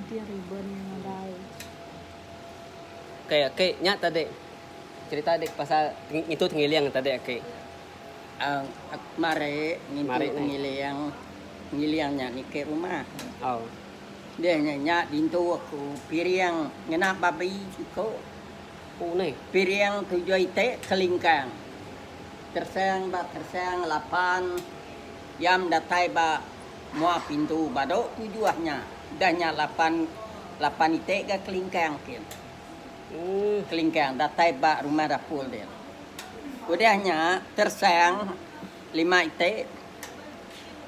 dia ribbon yang ada. Kayak nya tadi cerita dek pasal itu ngiliang tadi kayak mare ngiliangnya ni ke rumah. oh Dia nya dintu aku piriang ngena babi siko. nih Piriang tujuh ite kelingkang. Tersang 8 yam datai ba mua pintu bado tujuhnya. Dahnya 8 ite ga kelingkang kin. Kelingkang datai ba rumah dapur dia. Udahnya tersang 5 ite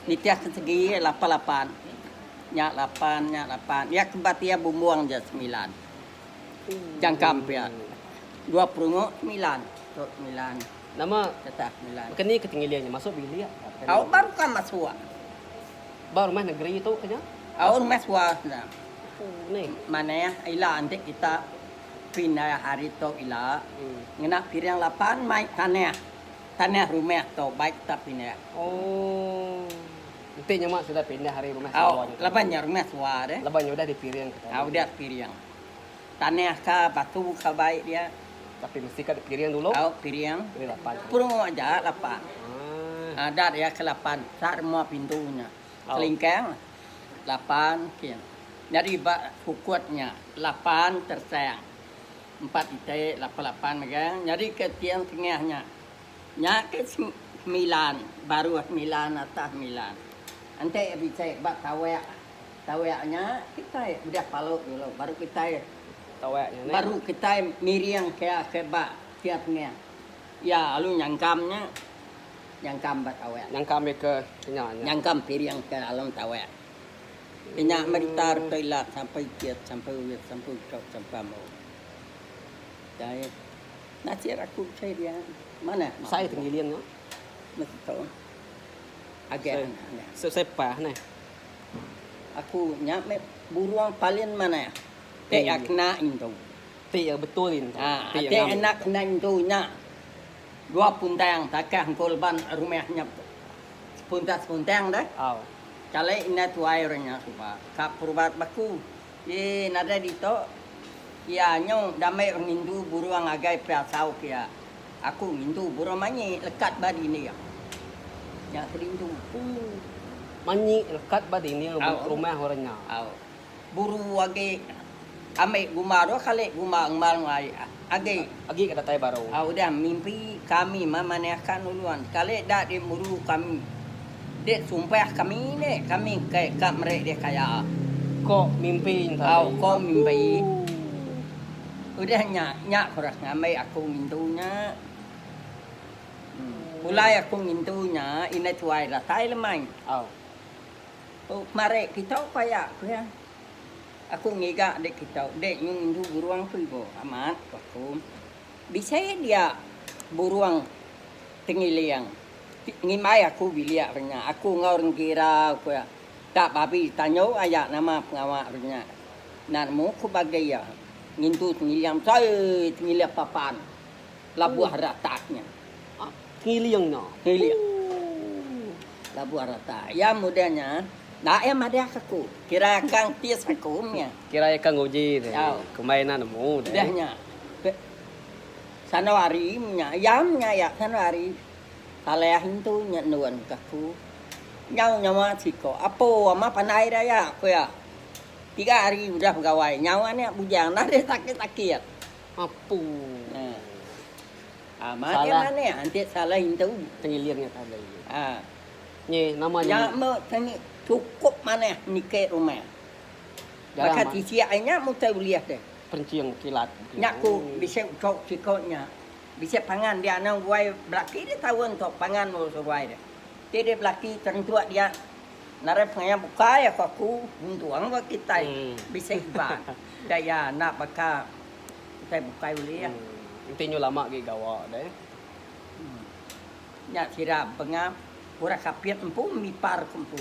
nitiah kesegi 8 nya 8 ya kebatia bumbuang je 9 jangkam pia 20 9 nama tetap 9 kini ketinggiannya masuk bilik au baru kan masuk baru rumah negeri itu kayaknya au masuk nah nih mana ya ila antek kita pindah hari to ila ngena pirang 8 mai tanah rumah to baik tapi pindah oh intinya mak sudah pindah hari rumah au sawahnya labannya rumah suwa deh labannya udah dipiring au udah pirang tanah ka batu ka baik dia tapi mesti kan dipiring dulu au pirang ini 8 purung aja 8 ada ya ke 8 semua pintunya kelingkang 8 kian jadi kuatnya 8 tersayang 4 ite 8 megang jadi ke tiang tengahnya nya ke 9 baru 9 atas 9 ante bisa bak taweknya kita udah palu dulu baru kita taweknya baru kita miriang ke bak tiapnya ya lalu nyangkam bak tawek nyangkam ke kenyanya nyangkam piriang ke alam tawek Inya meritar toilet sampai kiat sampai kau sampai mau. Jadi nasi aku saya dia mana? Saya tenggilian no. Masih tahu. Agak sepah nih. Aku nyampe buruang paling mana ya? Teh akna itu. Teh yang betulin. Teh enak na itu nya. 2 puntang takah kolban rumahnya. Puntang dah. Oh. Kalau ina tu airnya supa. Kap purbat baku. Nada dito. Ya nyong damai ngindu buruang agai piasau kia. Aku ngindu buruang manyi lekat badi ni ya. Ya terindu. Manyi lekat badi ni rumah orangnya. Buru agai ame gumaro kali gumang mal ngai agai kata tay baru. Udah mimpi kami mamanekan uluan. Kali dak di muru kami. Dek sumpah kami ni kami kayak kat mereka dia kaya. Kok mimpi Kok mimpi. Udah nyak korak ngamai aku mintunya. Mulai aku mintunya ini tuai lah tai lemai. Mare kita kaya ya. Aku ngiga dek kita dek yung mintu buruang tu amat aku. Bisa dia buruang tengiliang. Ngimai aku bilia renya. Aku ngorang kira aku ya. Tak babi tanyo ayak nama pengawak renya. Narmu ku bagai ya. Ngintu tengiliam saya tengiliam papan. Labuah rataknya. Tengiliang no. Tengiliam. Labuah ratak. Ya mudahnya. Nah em ada aku. Kira kang tis aku nya. Kira kang uji deh. Kemainan mu deh. Udahnya. Sanawari nya. Yamnya ya sanawari. Saleh itu nyanuan kaku. Nyawa siko. Apa ama panai raya aku ya. 3 hari udah pegawai. Nyawanya bujang dah dia sakit-sakit. Apa? Amat yang mana ya? Nanti salah itu. Tengiliannya tadi. Ni namanya. Ya tani cukup mana ni ke rumah. Maka tisiaknya mau tahu lihat deh. Penciang kilat. Nyaku bisa kau sikonya. Bisa pangan dia nang buai belaki dia tahu untuk pangan mau suruh dia. Dia belaki tertua dia. Nara pengaya buka ya aku untuang buat kita. Bisa iban. Daya nak baka kita buka boleh ya. Intinya lama ke gawa deh. Ya sirap pengam pura kapiat empu mipar kumpu.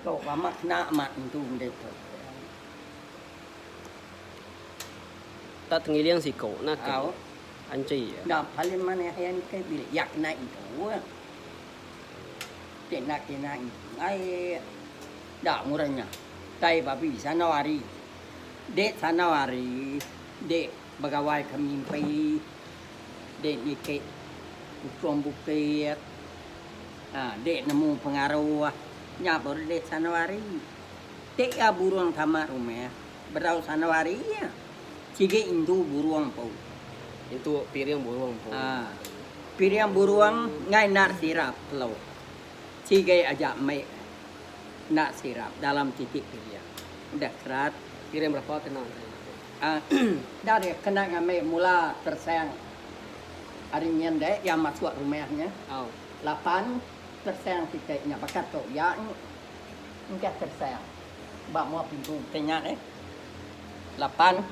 Kau lama kena amat itu mendeto. Tak tengiliang siko nak. Anci ya. Dah paling mana yang kai bilik yak naik itu. Nak itu. Ai dak murahnya. Tai babi sanawari. Dek sanawari, dek bagawai kemimpi, dek nikah usuam bukit, dek nemu pengaruh, nyabur dek sanawari. Dek ya buruang tamar rumah, berau sanawari ya. Cige indu buruang pau. Itu piring burung po. Piriang buruang ngai nak sirap lo. Cige ajak me nak sirap dalam titik piriang. Udah kerat. Piring berapa kena? Dari kena ngame mula tersayang hari nyende yang masuk rumahnya. 8 tersayang titiknya bakat tu ya enggak tersayang. Bak mau pintu tanya 8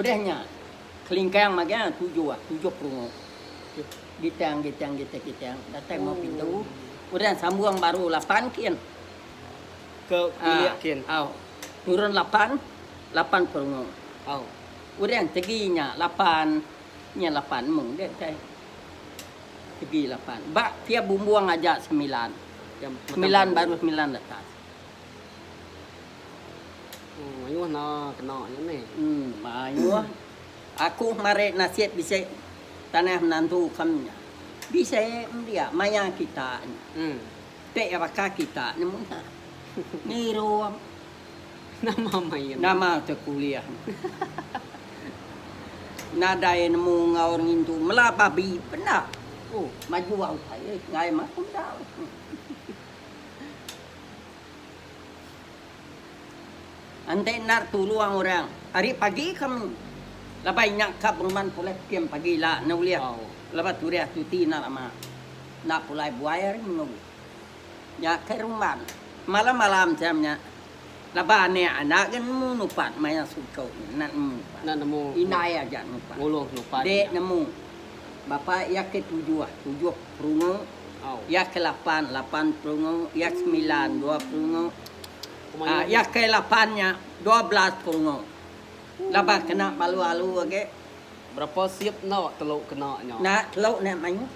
udahnya kelingkang maganya 7 perungu. Gitang datang mau pintu. Udah sambung baru 8 kian. Ke pilih kian. Turun 8 perungu. Udah yang teginya 8 mung deh teh. Tegi 8. Bak tiap bumbuang aja 9. 9 baru 9 atas. Ayuh na kena ni. Ayuh. Aku mare nasihat bisa tanah menantu kamnya. Bisa dia maya kita. Teh apa kita namun niru Nama main. nama terkuliah. Nadai nemu ngaur ngintu melababi benar. Maju au saya ngai mah pun tahu. Ante nak tuluang orang. Hari pagi kami labai nyakap ruman pulai kiem pagi lah naulia. Lepas tu dia tuti nak lama. Nak pulai buaya ringu. Ya ke rumah. Malam-malam jamnya. Lepas ni anak kan nupat maya sukau nak nupat. Nak nemu. Inai aja nupat. Ngulung lupa. Dek nemu. Bapa ya ke 7 perungu. Ya ke 8 perungu. Ya ke 9 2 perungu. Ya ke 8-nya 12 perungu. Lepas kena balu-alu lagi. Berapa siap nak teluk kena nya? Nak teluk nak mayu.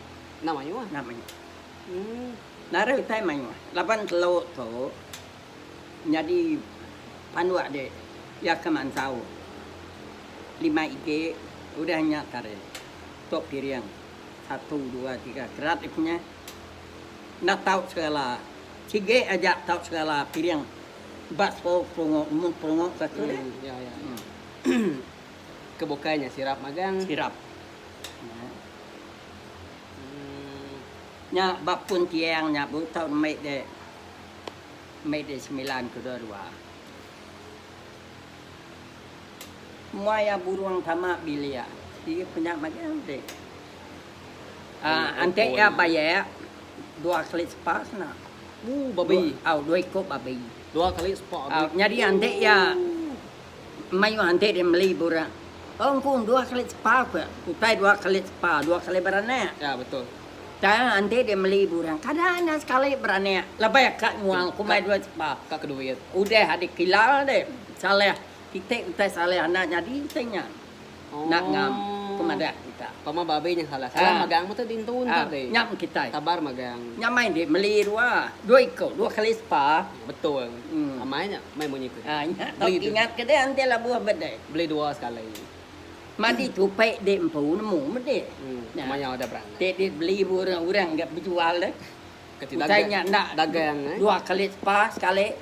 Nama ayuh. Nak mayu. Nak retai mayu. Lepas teluk tu jadi panduak dek. Ya ke mansau. 5 ike udah nyakar. Tok piring 1 2 3 kerat ikunya. Nak tahu segala. Cige aja tahu segala piring. Bakso perungu satu deh. Ya. Kebukanya sirap magang. Sirap. Nya bapun tiang nya bu tahun mai de 9 ke 2. Muaya buruang tamak bilia. Dia punya magang deh. Ante ya bayar 2 kali sepas na. Babi. 2 kop babi. 2 kali spot. Jadi ante ya mayu ante dia beli burang. Pun 2 kali sepas ke. Kutai 2 kali sepas, 2 kali beranak. Ya betul. Saya ante dia beli burang. Kadang sekali beranak. Lebih kat muang kumai 2 sepas. Kak keduit. Udah ada kilal deh. Salah. Kita utai salah anak jadi tanya. Nak ngam kemada kita. Pama babi yang salah. Salah magang mo tu dintun tadi. Nyam kita. Kabar magang. Nyam main dia beli 2 ikut 2 kali sepas. Betul. Amanya main bunyi ku. Beli ingat ke dia ante lah buah bedai. Beli 2 sekali. Mandi tu pek dia empu nemu mede. Namanya ada berang. Dia beli orang enggak berjual deh. Ketika Utainya nak dagang 2 kali sepas sekali.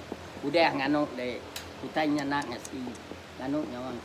Udah nganuk deh. Utainya nak ngasih. Nganuk nyawang.